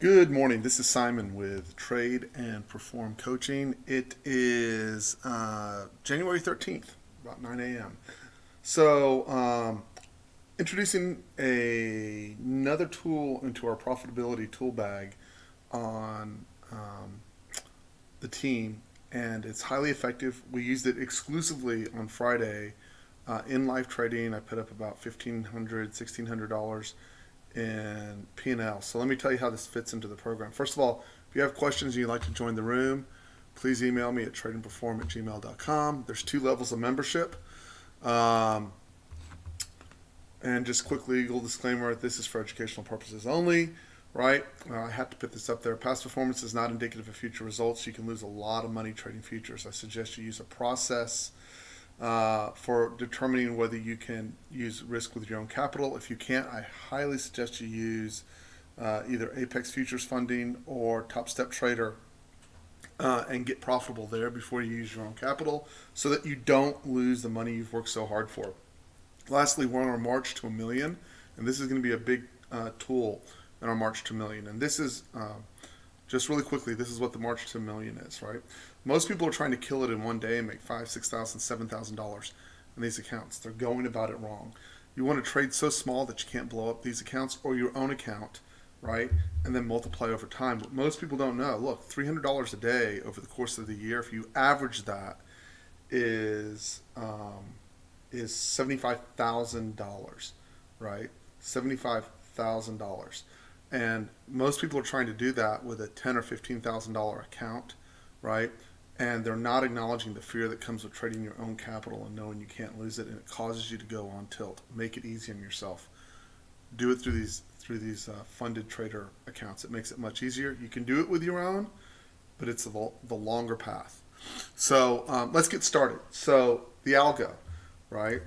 Good morning. This is Simon with Trade and Perform Coaching. It is January 13th, about 9 a.m. So, introducing another tool into our profitability tool bag on the team, and it's highly effective. We used it exclusively on Friday in live trading. I put up about $1,500, $1,600 in P&L. So let me tell you how this fits into the program. First of all, if you have questions and you'd like to join the room, please email me at TRADEnPerform@gmail.com. There's two levels of membership. Um, and just quick legal disclaimer, this is for educational purposes only, right? I have to put this up there. Past performance is not indicative of future results. You can lose a lot of money trading futures. I suggest you use a process for determining whether you can use risk with your own capital. If you can't, I highly suggest you use either Apex Futures Funding or Top Step Trader and get profitable there before you use your own capital so that you don't lose the money you've worked so hard for. Lastly, we're on our march to a million, and this is going to be a big tool in our march to a million. And this is just really quickly, this is what the march to a million is, right? Most people are trying to kill it in one day and make $5,000, $6,000, $7,000 in these accounts. They're going about it wrong. You want to trade so small that you can't blow up these accounts or your own account, right? And then multiply over time. What most people don't know, look, $300 a day over the course of the year, if you average that, is $75,000, right? $75,000. And most people are trying to do that with a $10,000 or $15,000 account, right? And they're not acknowledging the fear that comes with trading your own capital and knowing you can't lose it, and it causes you to go on tilt. Make it easy on yourself. Do it through these funded trader accounts. It makes it much easier. You can do it with your own, but it's the longer path. So let's get started. So the algo, right?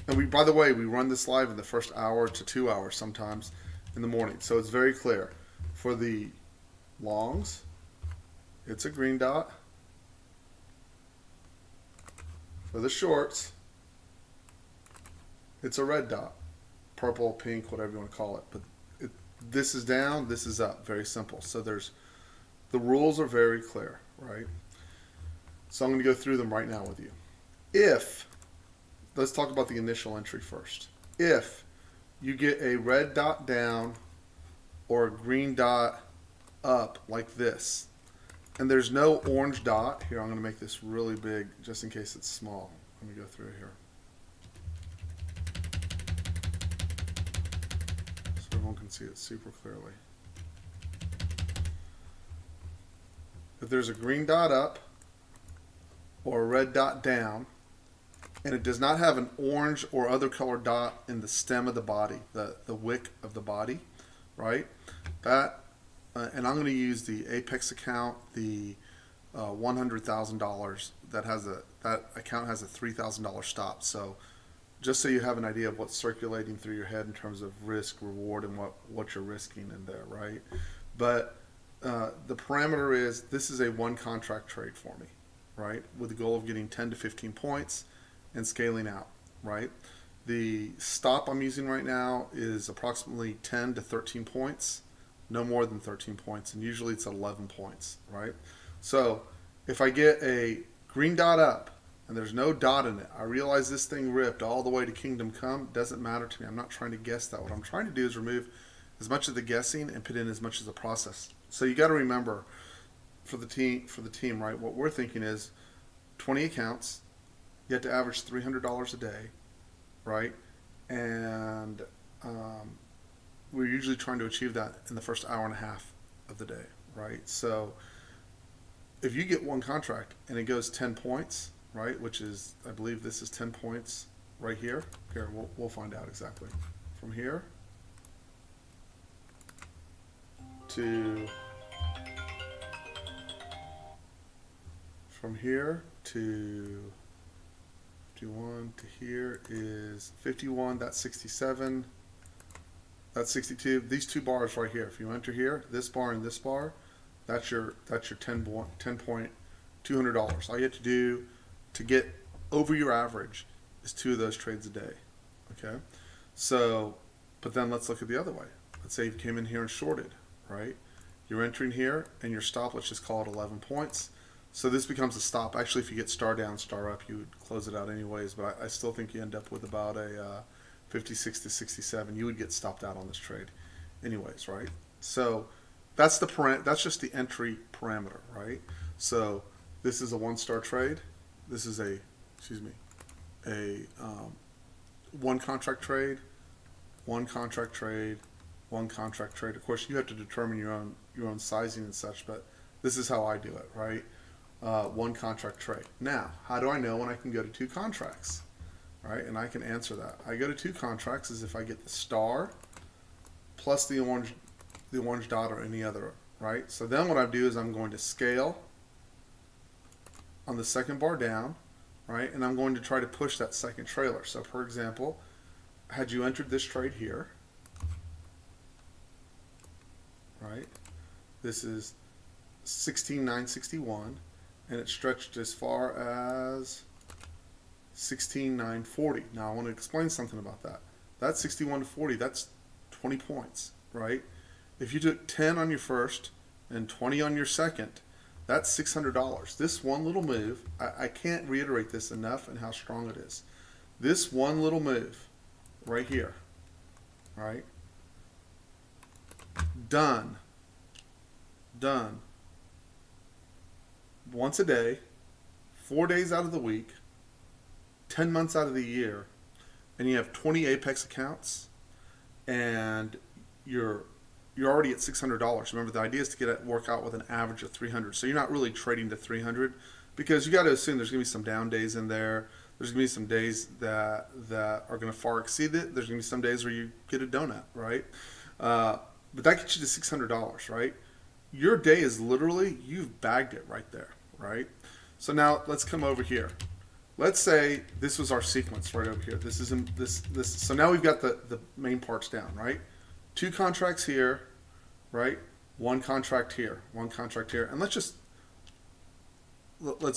And by the way, we run this live in the first hour to 2 hours sometimes in the morning. So it's very clear. For the longs, it's a green dot. For the shorts, it's a red dot. Purple, pink, whatever you want to call it. But this is down, this is up. Very simple. So the rules are very clear, right? So I'm going to go through them right now with you. Let's talk about the initial entry first. If you get a red dot down or a green dot up like this, and there's no orange dot, here I'm going to make this really big just in case it's small. Let me go through here. So everyone can see it super clearly. If there's a green dot up or a red dot down, and it does not have an orange or other color dot in the stem of the body, the wick of the body, right? And I'm going to use the Apex account, the $100,000 that account has a $3,000 stop. So just so you have an idea of what's circulating through your head in terms of risk, reward, and what you're risking in there, right? But the parameter is this is a one contract trade for me, right? With the goal of getting 10 to 15 points and scaling out, right? The stop I'm using right now is approximately 10 to 13 points, no more than 13 points, and usually it's 11 points, right? So if I get a green dot up and there's no dot in it, I realize this thing ripped all the way to Kingdom Come, doesn't matter to me. I'm not trying to guess that. What I'm trying to do is remove as much of the guessing and put in as much as the process. So you got to remember for the team, right? What we're thinking is 20 accounts, you have to average $300 a day, right? And we're usually trying to achieve that in the first hour and a half of the day, right? So if you get one contract and it goes 10 points, right, which is, I believe this is 10 points right here. Here, we'll find out exactly. From here to to 51 to here is 51, that's 67, that's 62. These two bars right here, if you enter here, this bar and this bar, that's your 10 point $200. All you have to do to get over your average is 2 of those trades a day. Okay, so but then let's look at the other way. let's say you came in here and shorted, right? You're entering here, and your stop, let's just call it 11 points. So this becomes a stop. Actually, if you get star down, star up, you would close it out anyways, but I still think you end up with about a 56 to 67. You would get stopped out on this trade anyways, right? So that's that's just the entry parameter, right? So this is a 1-star trade. This is a, one contract trade, one contract trade, one contract trade. Of course, you have to determine your own sizing and such, but this is how I do it, right? One contract trade. Now, how do I know when I can go to 2 contracts? Right, and I can answer that. I go to 2 contracts is if I get the star plus the orange dot or any other, right? So then what I do is I'm going to scale on the second bar down, right? And I'm going to try to push that second trailer. So for example, had you entered this trade here, right? This is 16,961, and it stretched as far as 16,940. Now I want to explain something about that. That's 61 to 40. That's 20 points, right? If you took 10 on your first and 20 on your second, that's $600. This one little move, I can't reiterate this enough and how strong it is. This one little move right here, right? Done. Once a day, 4 days out of the week, 10 months out of the year, and you have 20 Apex accounts, and you're already at $600. Remember, the idea is to work out with an average of 300. So you're not really trading to 300, because you got to assume there's going to be some down days in there. There's going to be some days that are going to far exceed it. There's going to be some days where you get a donut, right? But that gets you to $600, right? Your day is literally, you've bagged it right there, right? So now let's come over here. Let's say this was our sequence right over here. This isn't this. So now we've got the main parts down, right? 2 contracts here, right? 1 contract here, 1 contract here, and let's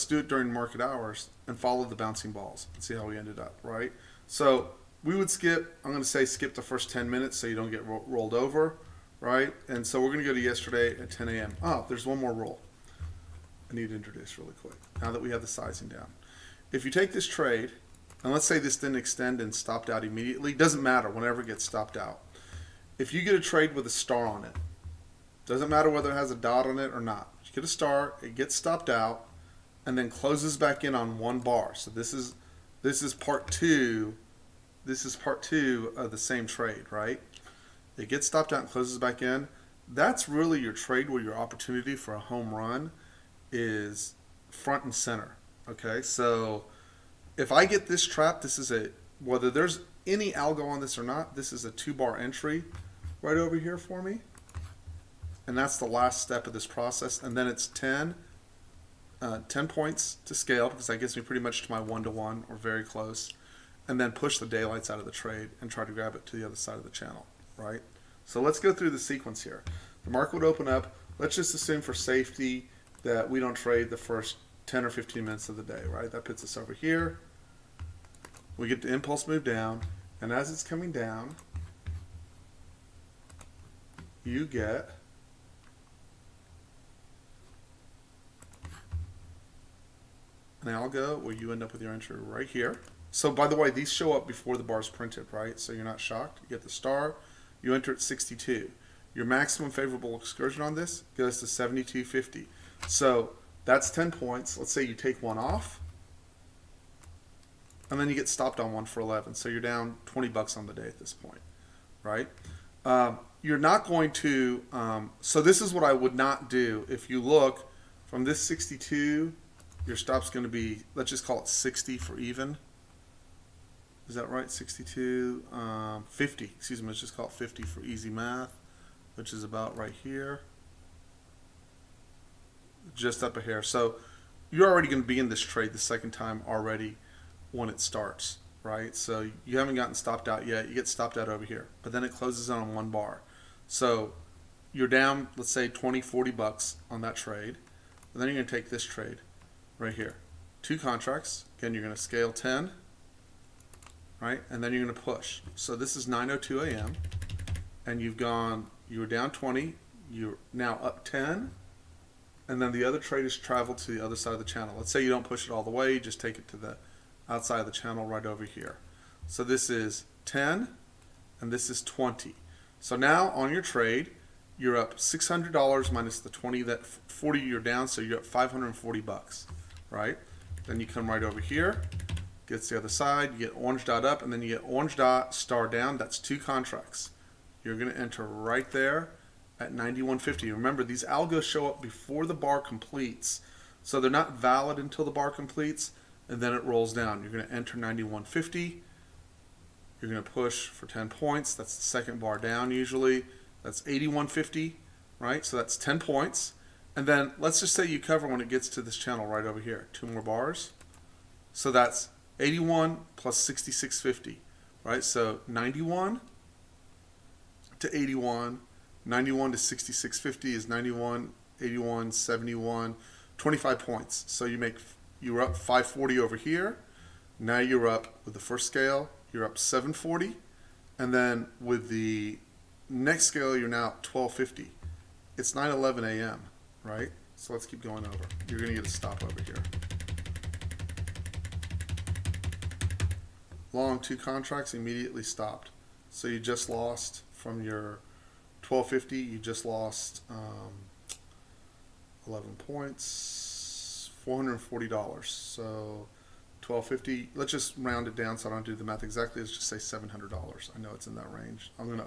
do it during market hours and follow the bouncing balls and see how we ended up, right? So we would skip. I'm going to say skip the first 10 minutes so you don't get rolled over, right? And so we're going to go to yesterday at 10 a.m. Oh, there's one more rule I need to introduce really quick. Now that we have the sizing down. If you take this trade, and let's say this didn't extend and stopped out immediately, doesn't matter whenever it gets stopped out. If you get a trade with a star on it, doesn't matter whether it has a dot on it or not. You get a star, it gets stopped out, and then closes back in on 1 bar. So this is part 2. This is part 2 of the same trade, right? It gets stopped out and closes back in. That's really your trade where your opportunity for a home run is front and center. Okay, so if I get this trap, this is whether there's any algo on this or not, this is a 2-bar entry right over here for me. And that's the last step of this process. And then it's 10 points to scale, because that gets me pretty much to my 1-to-1 or very close. And then push the daylights out of the trade and try to grab it to the other side of the channel, right? So let's go through the sequence here. The market would open up. Let's just assume for safety that we don't trade the first 10 or 15 minutes of the day, right? That puts us over here. We get the impulse move down, and as it's coming down, you get an algo where you end up with your entry right here. So by the way, these show up before the bar's printed, right? So you're not shocked. You get the star, you enter at 62. Your maximum favorable excursion on this goes to 72.50. So that's 10 points. Let's say you take 1 off, and then you get stopped on 1 for 11. So you're down $20 on the day at this point, right? You're not going to, so this is what I would not do. If you look from this 62, your stop's going to be, let's just call it 60 for even. Is that right? 62, 50, excuse me, let's just call it 50 for easy math, which is about right here. Just up a hair. So you're already going to be in this trade the second time already when it starts, right? So you haven't gotten stopped out yet. You get stopped out over here, but then it closes on 1 bar. So you're down, let's say $20-$40 on that trade, and then you're going to take this trade right here. 2 contracts. Again, you're going to scale 10, right? And then you're going to push. So this is 9:02 a.m. and you were down 20, you're now up 10, and then the other trade has traveled to the other side of the channel. Let's say you don't push it all the way, you just take it to the outside of the channel right over here. So this is 10, and this is 20. So now on your trade, you're up $600 minus the 20 that 40 you're down, so you're up 540 bucks, right? Then you come right over here, gets the other side, you get orange dot up, and then you get orange dot star down. That's 2 contracts. You're going to enter right there at 91.50. Remember, these algos show up before the bar completes, so they're not valid until the bar completes, and then it rolls down. You're going to enter 91.50. You're going to push for 10 points. That's the second bar down usually. That's 81.50, right? So that's 10 points. And then let's just say you cover when it gets to this channel right over here. 2 more bars. So that's 81 plus 66.50, right? So 91 to 81, 91 to 66.50 is 91, 81, 71, 25 points. So you're up 540 over here. Now you're up with the first scale, you're up 740. And then with the next scale, you're now at 1250. It's 9:11 a.m., right? So let's keep going over. You're going to get a stop over here. Long 2 contracts immediately stopped. So you just lost from your 1250, you just lost 11 points, $440. So 1250, let's just round it down so I don't do the math exactly. Let's just say $700. I know it's in that range. I'm going to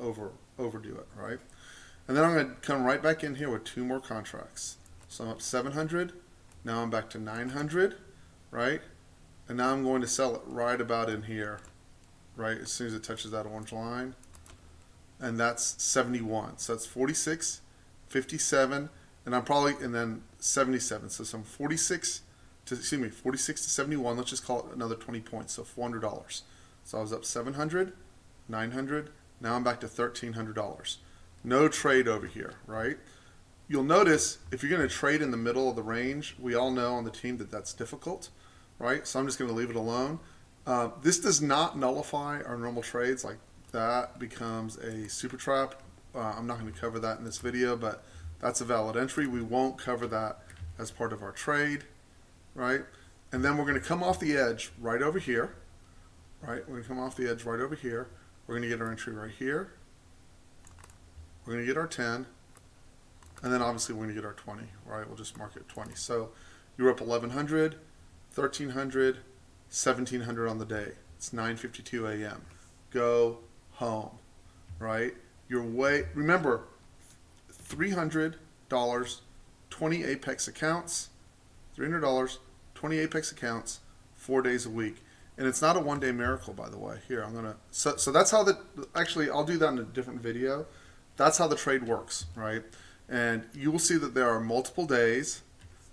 overdo it, right? And then I'm going to come right back in here with 2 more contracts. So I'm up 700. Now I'm back to 900, right? And now I'm going to sell it right about in here, right? As soon as it touches that orange line. And that's 71. So that's 46, 57, and then 77. So some 46 to 71. Let's just call it another 20 points. So $400. So I was up 700, 900. Now I'm back to $1,300. No trade over here, right? You'll notice if you're going to trade in the middle of the range, we all know on the team that that's difficult, right? So I'm just going to leave it alone. This does not nullify our normal trades. Like that becomes a super trap. I'm not going to cover that in this video, but that's a valid entry. We won't cover that as part of our trade, right? And then we're going to come off the edge right over here, right? We're going to come off the edge right over here. We're going to get our entry right here. We're going to get our 10. And then obviously we're going to get our 20, right? We'll just mark it 20. So you're up 1,100, 1,300, 1,700 on the day. It's 9:52 a.m. Go home, right? Remember, $300, 20 Apex accounts, $300, 20 Apex accounts, 4 days a week. And it's not a one-day miracle, by the way. Here, so that's how actually, I'll do that in a different video. That's how the trade works, right? And you will see that there are multiple days,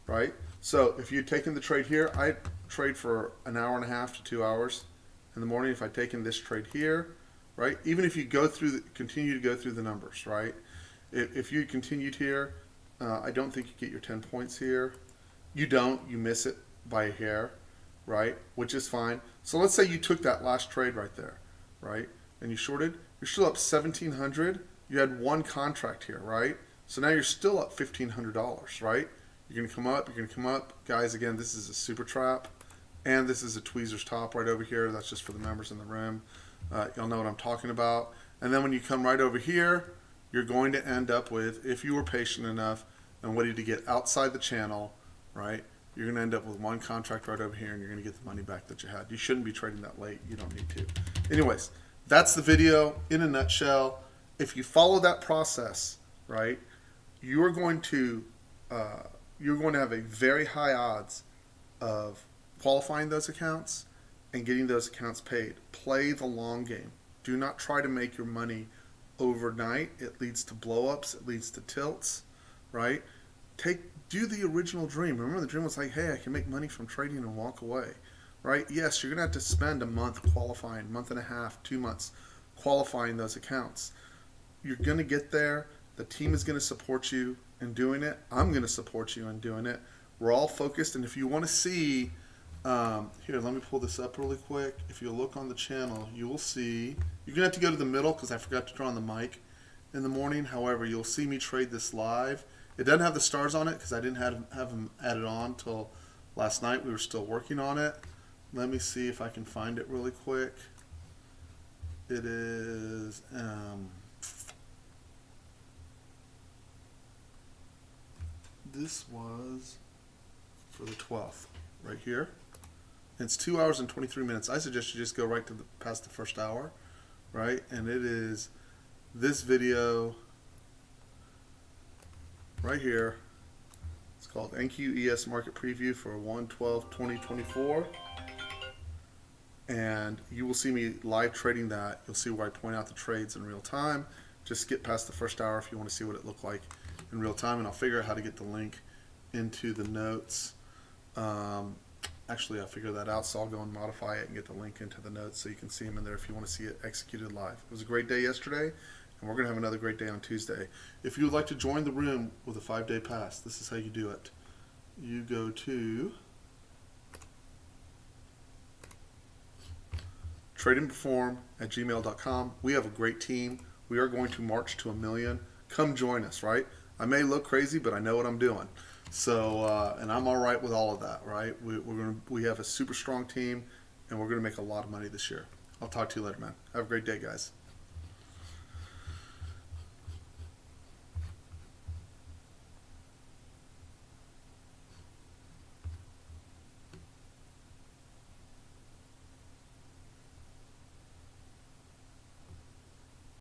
right? So if you'd taken the trade here, I trade for an hour and a half to 2 hours in the morning. If I'd taken this trade here, right? Even if you continue to go through the numbers, right? If you continued here, I don't think you get your 10 points here. You don't, you miss it by a hair, right? Which is fine. So let's say you took that last trade right there, right? And you shorted, you're still up 1,700. You had 1 contract here, right? So now you're still up $1,500, right? You're going to come up, you're going to come up. Guys, again, this is a super trap. And this is a tweezer's top right over here. That's just for the members in the room. Y'all know what I'm talking about. And then when you come right over here, you're going to end up with, if you were patient enough and waited to get outside the channel, right, you're going to end up with 1 contract right over here, and you're going to get the money back that you had. You shouldn't be trading that late. You don't need to. Anyways, that's the video in a nutshell. If you follow that process, right, you're going to have a very high odds of qualifying those accounts and getting those accounts paid. Play the long game. Do not try to make your money overnight. It leads to blow-ups. It leads to tilts, right? Do the original dream. Remember, the dream was like, hey, I can make money from trading and walk away, right? Yes, you're going to have to spend a month qualifying, month and a half, 2 months qualifying those accounts. You're going to get there. The team is going to support you in doing it. I'm going to support you in doing it. We're all focused, and if you want to see, here, let me pull this up really quick. If you look on the channel, you will see, you're going to have to go to the middle because I forgot to turn on the mic, in the morning. However, you'll see me trade this live. It doesn't have the stars on it because I didn't have them added on till last night. We were still working on it. Let me see if I can find it really quick. It is this was for the 12th right here. It's 2 hours and 23 minutes. I suggest you just go right to past the first hour, right? And it is this video right here. It's called NQES Market Preview for 1/12/2024. And you will see me live trading that. You'll see where I point out the trades in real time. Just skip past the first hour if you want to see what it looked like in real time, and I'll figure out how to get the link into the notes. Actually, I'll figure that out, so I'll go and modify it and get the link into the notes so you can see them in there if you want to see it executed live. It was a great day yesterday, and we're going to have another great day on Tuesday. If you would like to join the room with a 5-day pass, this is how you do it. You go to TRADEnPerform@gmail.com. We have a great team. We are going to march to 1 million. Come join us, right? I may look crazy, but I know what I'm doing. So, and I'm all right with all of that, right? We have a super strong team, and we're going to make a lot of money this year. I'll talk to you later, man. Have a great day, guys.